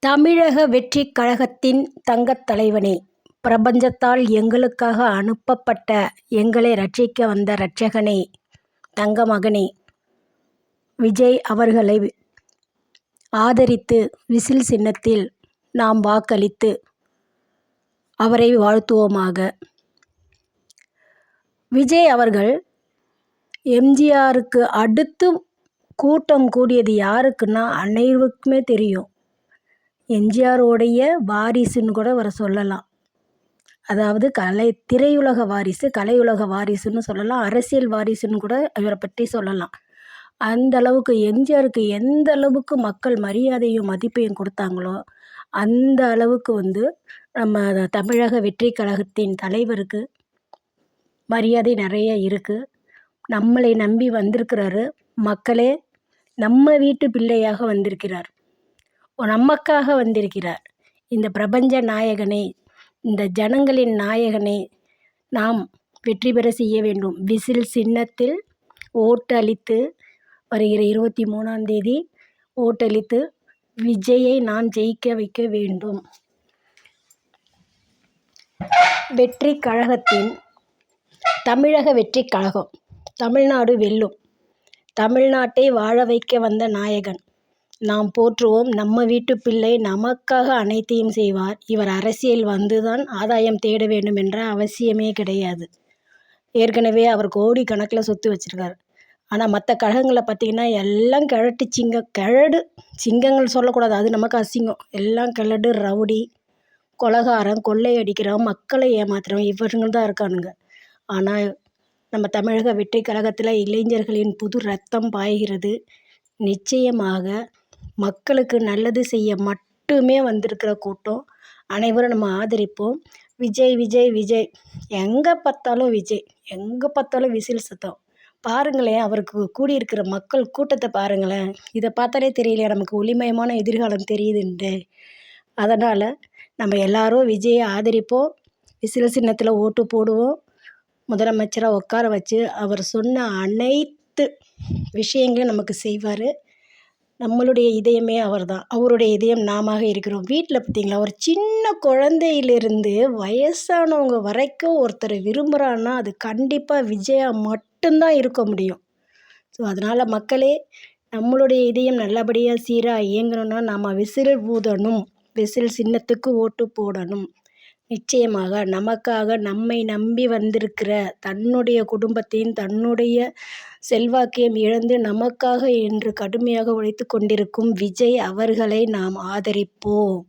தமிழக வெற்றிக் கழகத்தின் தங்கத் தலைவனே, பிரபஞ்சத்தால் எங்களுக்காக அனுப்பப்பட்ட, எங்களை ரட்சிக்க வந்த இரட்சகனே, தங்க மகனே விஜய் அவர்களை ஆதரித்து விசில் சின்னத்தில் நாம் வாக்களித்து அவரை வாழ்த்துவோமாக. விஜய் அவர்கள் எம்ஜிஆருக்கு அடுத்து கூட்டம் கூடியது யாருக்குன்னா அனைவருக்குமே தெரியும். எம்ஜிஆருடைய வாரிசுன்னு கூட அவரை சொல்லலாம். அதாவது திரையுலக வாரிசு, கலையுலக வாரிசுன்னு சொல்லலாம், அரசியல் வாரிசுன்னு கூட இவரை பற்றி சொல்லலாம். அந்த அளவுக்கு எம்ஜிஆருக்கு எந்த அளவுக்கு மக்கள் மரியாதையும் மதிப்பையும் கொடுத்தாங்களோ அந்த அளவுக்கு நம்ம தமிழக வெற்றி கழகத்தின் தலைவருக்கு மரியாதை நிறைய இருக்குது. நம்மளை நம்பி வந்திருக்கிறாரு. மக்களே, நம்ம வீட்டு பிள்ளையாக வந்திருக்கிறார், நமக்காக வந்திருக்கிறார். இந்த பிரபஞ்ச நாயகனை, இந்த ஜனங்களின் நாயகனை நாம் வெற்றி பெற செய்ய வேண்டும். விசில் சின்னத்தில் ஓட்டளித்து வருகிற 23ஆம் தேதி ஓட்டளித்து விஜயை நான் ஜெயிக்க வைக்க வேண்டும். வெற்றி கழகத்தின் தமிழக வெற்றி கழகம், தமிழ்நாடு வெல்லும். தமிழ்நாட்டை வாழ வைக்க வந்த நாயகன் நாம் போற்றுவோம். நம்ம வீட்டு பிள்ளை, நமக்காக அனைத்தையும் செய்வார். இவர் அரசியல் வந்துதான் ஆதாயம் தேட வேண்டும் என்ற அவசியமே கிடையாது. ஏற்கனவே அவர் கோடி கணக்கில் சொத்து வச்சுருக்கார். ஆனால் மற்ற கழகங்களை பார்த்திங்கன்னா எல்லாம் கிழடு சிங்கங்கள் சொல்லக்கூடாது, அது நமக்கு அசிங்கம். எல்லாம் கிழடு, ரவுடி, கொலகாரம், கொள்ளை அடிக்கிறவன், மக்களை ஏமாத்துறவன், இவங்க தான் இருக்கானுங்க. ஆனால் நம்ம தமிழக வெற்றி கழகத்தில் இளைஞர்களின் புது ரத்தம் பாய்கிறது. நிச்சயமாக மக்களுக்கு நல்லது செய்ய மட்டுமே வந்திருக்கிற கூட்டம். அனைவரும் நம்ம ஆதரிப்போம். விஜய் விஜய் விஜய், எங்கே பார்த்தாலும் விஜய், எங்கே பார்த்தாலும் விசில் சத்தம். பாருங்களேன், அவருக்கு கூடியிருக்கிற மக்கள் கூட்டத்தை பாருங்களேன். இதை பார்த்தாலே தெரியலையா நமக்கு ஒளிமயமான எதிர்காலம் தெரியுதுன்ட்டு. அதனால் நம்ம எல்லாரும் விஜயை ஆதரிப்போம். விசில் சின்னத்தில் ஓட்டு போடுவோம். முதலமைச்சராக உட்கார வச்சு அவர் சொன்ன அனைத்து விஷயங்களையும் நமக்கு செய்வார். நம்மளுடைய இதயமே அவர் தான், அவருடைய இதயம் நாம இருக்கிறோம். வீட்டில் பார்த்திங்களா, ஒரு சின்ன குழந்தையிலிருந்து வயசானவங்க வரைக்கும் ஒருத்தரை விரும்புகிறான்னா அது கண்டிப்பாக விஜயா மட்டும்தான் இருக்க முடியும். ஸோ அதனால் மக்களே, நம்மளுடைய இதயம் நல்லபடியாக சீராக இயங்கணும்னா நாம் விசில் ஊதணும், விசில் சின்னத்துக்கு ஓட்டு போடணும். நிச்சயமாக நமக்காக, நம்மை நம்பி வந்திருக்கிற தன்னுடைய குடும்பத்தையும் தன்னுடைய செல்வாக்கையும் இழந்து நமக்காக என்று கடுமையாக உழைத்து கொண்டிருக்கும் விஜய் அவர்களை நாம் ஆதரிப்போம்.